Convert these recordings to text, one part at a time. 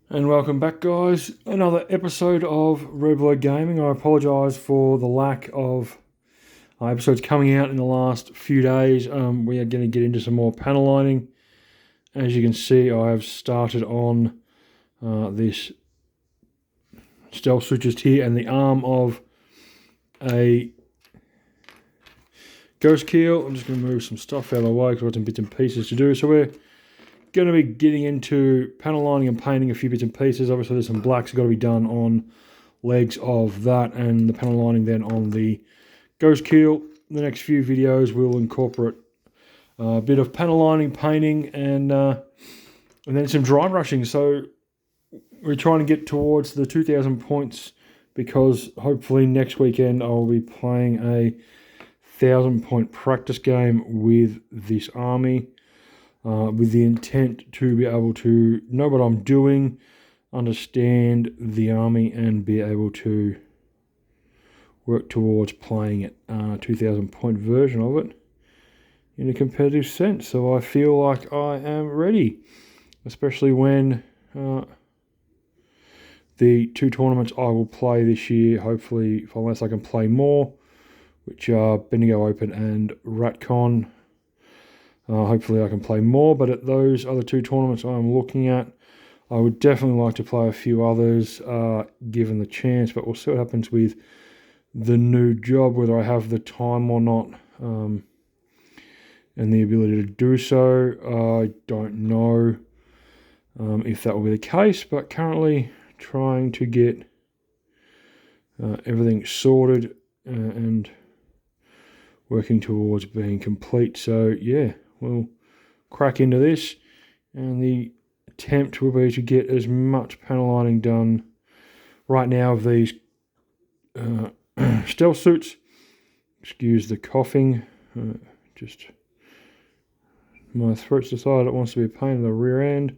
And welcome back, guys. Another episode of Red Blue Gaming. I apologise for the lack of episodes coming out in the last few days. We are going to get into some more panel lining. As you can see, I have started on this stealth switch just here and the arm of a ghostkeel. I'm just going to move some stuff out of the way because I've got some bits and pieces to do. So we're going to be getting into panel lining and painting a few bits and pieces. Obviously there's some blacks got to be done on legs of that, and the panel lining then on the ghostkeel. The next few videos will incorporate a bit of panel lining, painting, and then some dry brushing. So we're trying to get towards the 2,000 points because hopefully next weekend I'll be playing a 1,000-point practice game with this army. With the intent to be able to know what I'm doing, understand the army, and be able to work towards playing it 2,000 point version of it in a competitive sense. So I feel like I am ready, especially when the two tournaments I will play this year, hopefully, unless I can play more, which are Bendigo Open and RatCon. Hopefully I can play more, but at those other two tournaments I'm looking at, I would definitely like to play a few others given the chance, but we'll see what happens with the new job, whether I have the time or not, and the ability to do so. I don't know if that will be the case, but currently trying to get everything sorted and working towards being complete. So yeah, we'll crack into this, and the attempt will be to get as much panel lining done right now of these stealth suits. Excuse the coughing, just my throat's decided it wants to be a pain in the rear end.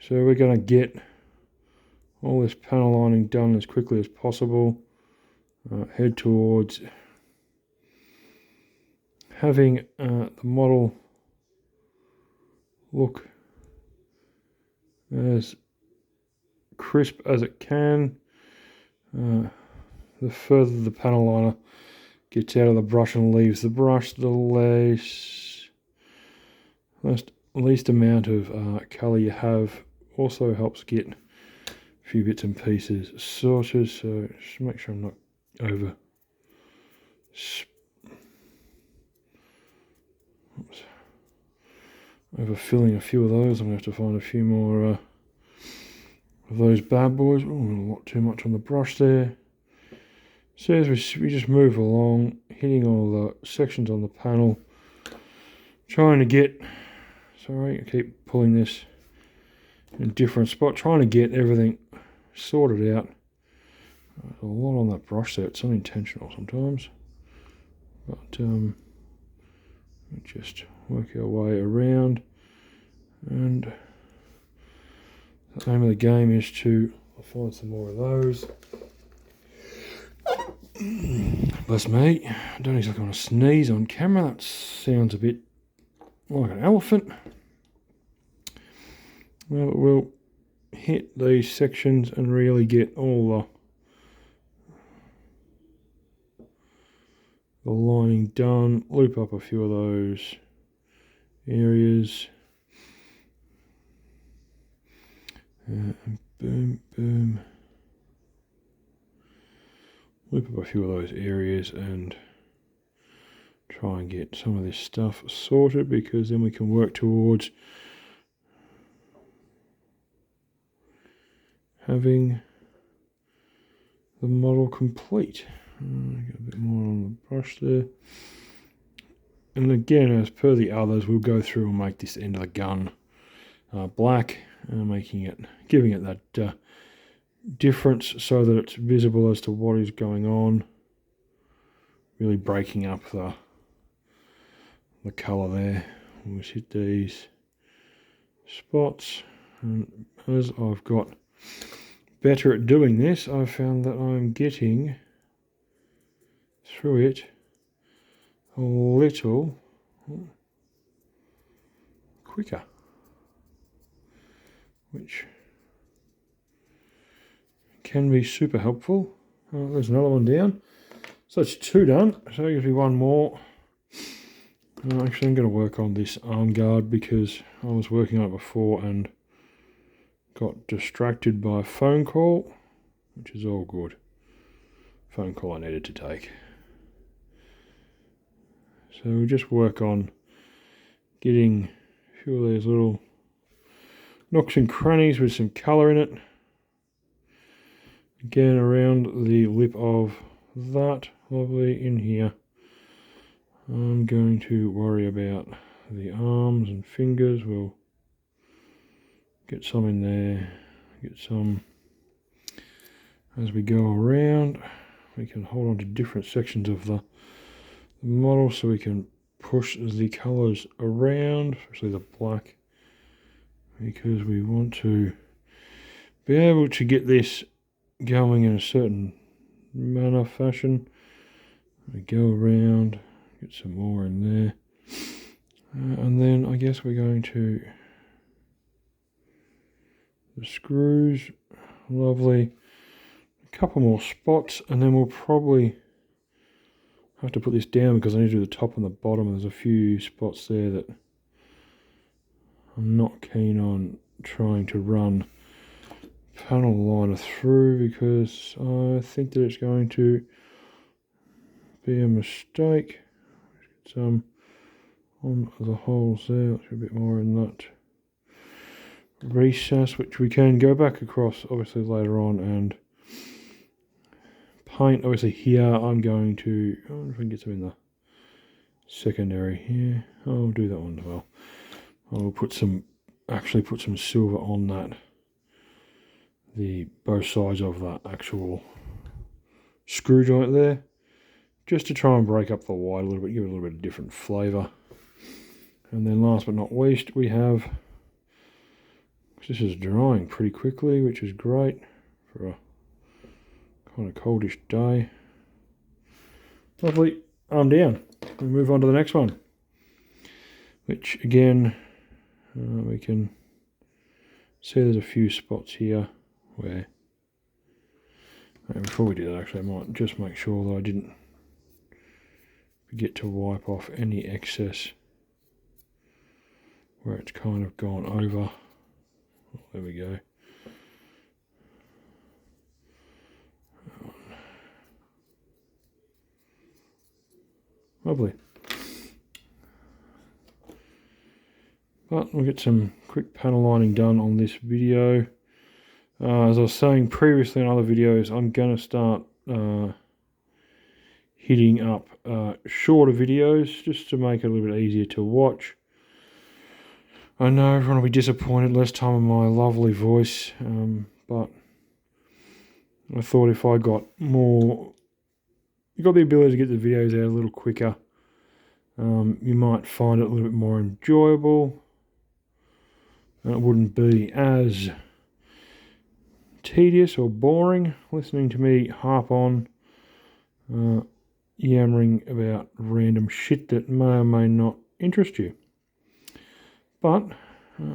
So we're going to get all this panel lining done as quickly as possible. Head towards having the model look as crisp as it can. The further the panel liner gets out of the brush and leaves the brush, the least amount of colour you have. Also helps get a few bits and pieces sorted, so just make sure I'm not overfilling a few of those. I'm going to have to find a few more of those bad boys. Oh, a lot too much on the brush there. So as we just move along, hitting all the sections on the panel, trying to get, sorry, I keep pulling this in a different spot, trying to get everything sorted out. There's a lot on that brush there, it's unintentional sometimes, but we just work our way around, and the aim of the game is to find some more of those. Bless me, I don't exactly want to sneeze on camera, that sounds a bit like an elephant. Well, we'll hit these sections and really get all the lining done, loop up a few of those areas, and boom, boom. Loop up a few of those areas and try and get some of this stuff sorted, because then we can work towards having the model complete. Get a bit more on the brush there. And again, as per the others, we'll go through and make this end of the gun black, giving it that difference so that it's visible as to what is going on, really breaking up the colour there. We'll just hit these spots, and as I've got better at doing this, I've found that I'm getting through it a little quicker, which can be super helpful. There's another one down. So it's 2 done. So there's be 1 more. Actually, I'm going to work on this arm guard because I was working on it before and got distracted by a phone call, which is all good. Phone call I needed to take. So we'll just work on getting a few of these little nooks and crannies with some colour in it. Again, around the lip of that, lovely in here. I'm going to worry about the arms and fingers. We'll get some in there, get some as we go around. We can hold on to different sections of the model so we can push the colours around, especially the black, because we want to be able to get this going in a certain manner, fashion. We go around, get some more in there, and then I guess we're going to the screws, lovely, a couple more spots, and then we'll probably have to put this down because I need to do the top and the bottom. There's a few spots there that I'm not keen on trying to run panel liner through because I think that it's going to be a mistake. Get some on the holes there. Let's get a bit more in that recess, which we can go back across obviously later on and paint. Obviously here I'm going to, I wonder if I can get some in the secondary here. I'll do that one as well. I'll put some, actually put some silver on that, both sides of that actual screw joint there, just to try and break up the white a little bit, give it a little bit of different flavour. And then last but not least, we have, this is drying pretty quickly, which is great for a kind of coldish day. Lovely, arm down. We'll move on to the next one, which again, we can see there's a few spots here where, before we do that actually I might just make sure that I didn't forget to wipe off any excess where it's kind of gone over. Oh, there we go. Lovely. But we'll get some quick panel lining done on this video. As I was saying previously in other videos, I'm going to start hitting up shorter videos just to make it a little bit easier to watch. I know everyone will be disappointed, less time in my lovely voice, but I thought if I got more, you got the ability to get the videos out a little quicker, you might find it a little bit more enjoyable, and it wouldn't be as tedious or boring listening to me harp on, yammering about random shit that may or may not interest you. But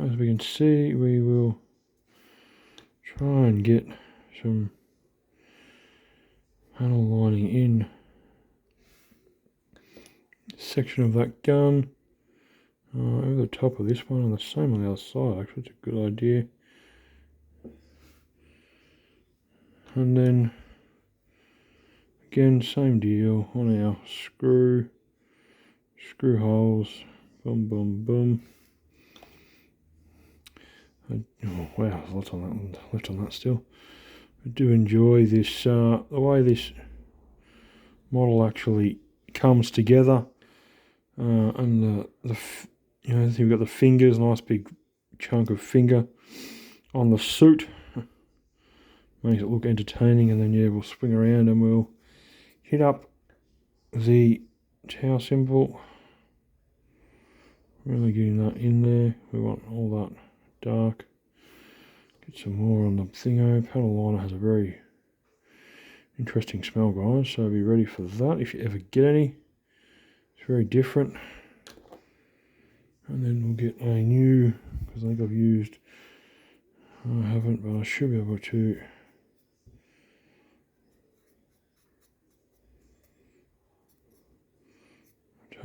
as we can see, we will try and get some panel lining in section of that gun over the top of this one, and the same on the other side. Actually, it's a good idea. And then again, same deal on our screw holes. Boom, boom, boom. Oh wow, there's lots on that one, left on that still. I do enjoy this, the way this model actually comes together, and you know, we've got the fingers, nice big chunk of finger on the suit, makes it look entertaining. And then yeah, we'll swing around and we'll hit up the tower symbol, really getting that in there. We want all that dark. Get some more on the thingo. Panel liner has a very interesting smell, guys, so be ready for that if you ever get any. It's very different. And then we'll get a new, because I think I've used, I haven't, but I should be able to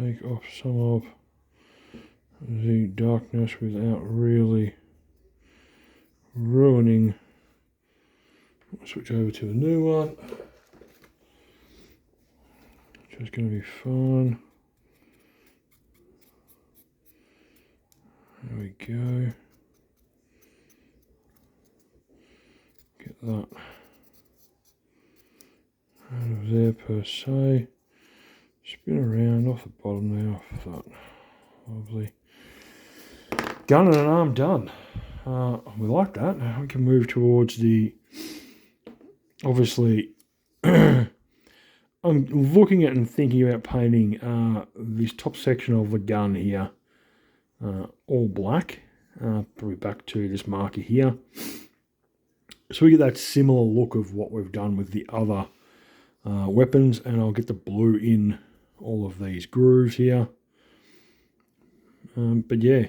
take off some of the darkness without really ruining. I'll switch over to a new one, which is going to be fine. There we go. Get that out of there per se. Spin around off the bottom now for that lovely gun and an arm done. We like that. Now we can move towards the, obviously, I'm looking at and thinking about painting this top section of the gun here all black, probably back to this marker here. So we get that similar look of what we've done with the other weapons, and I'll get the blue in all of these grooves here. But yeah,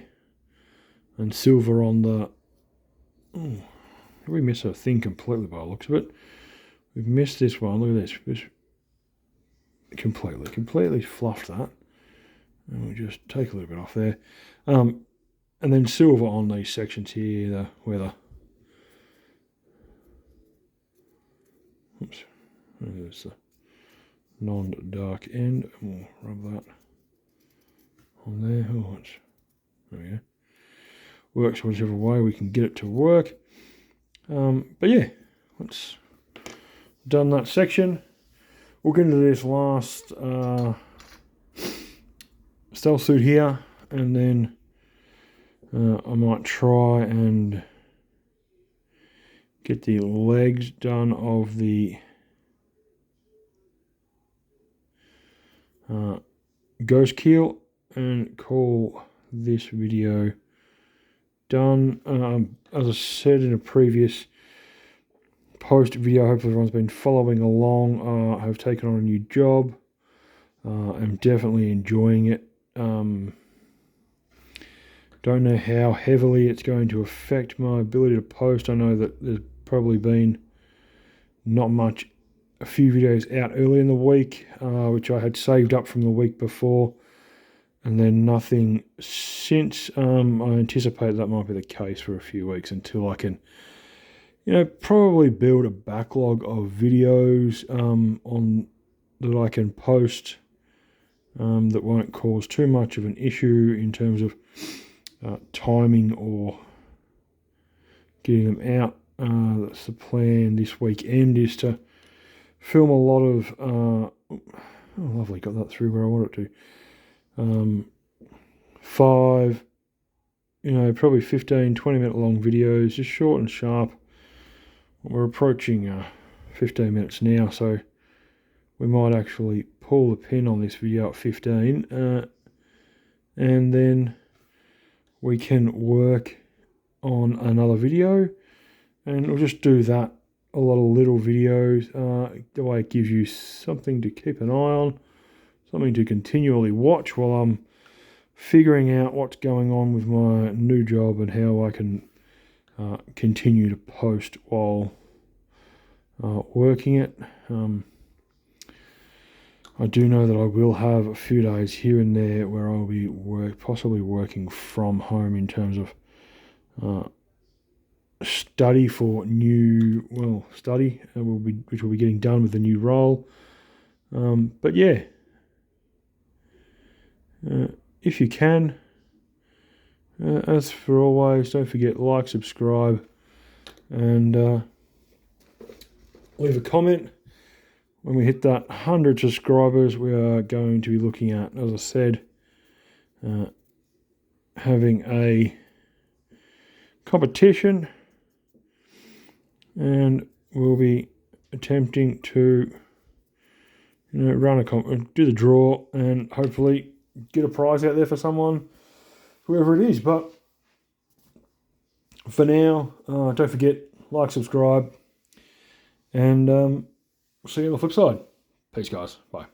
and silver on the... Oh, we miss a thing completely by the looks of it. We've missed this one. Look at this. Completely fluffed that. And we'll just take a little bit off there. And then silver on these sections here, where the... Oops. There's the non-dark end. And we'll rub that on there. Oh, there we go. Works whichever way we can get it to work. But yeah, let's done that section. We'll get into this last stealth suit here, and then I might try and get the legs done of the ghostkeel and call this video done. As I said in a previous post video, hopefully everyone's been following along. I've taken on a new job. I'm definitely enjoying it. Don't know how heavily it's going to affect my ability to post. I know that there's probably been not much, a few videos out early in the week, which I had saved up from the week before, and then nothing since. I anticipate that might be the case for a few weeks until I can, probably build a backlog of videos on that I can post that won't cause too much of an issue in terms of timing or getting them out. That's the plan this weekend, is to film a lot of oh lovely, got that through where I want it to. 5 probably 15-20 minute long videos, just short and sharp. We're approaching 15 minutes now, so we might actually pull the pin on this video at 15, and then we can work on another video, and we'll just do that, a lot of little videos. The way it gives you something to keep an eye on, something to continually watch while I'm figuring out what's going on with my new job and how I can continue to post while working it. I do know that I will have a few days here and there where I'll be possibly working from home in terms of study for study which will be getting done with the new role. But yeah, if you can, as for always, don't forget, like, subscribe, and leave a comment. When we hit that 100 subscribers, we are going to be looking at, as I said, having a competition, and we'll be attempting to do the draw and hopefully get a prize out there for someone, whoever it is. But for now, don't forget, like, subscribe, and see you on the flip side. Peace, guys. Bye.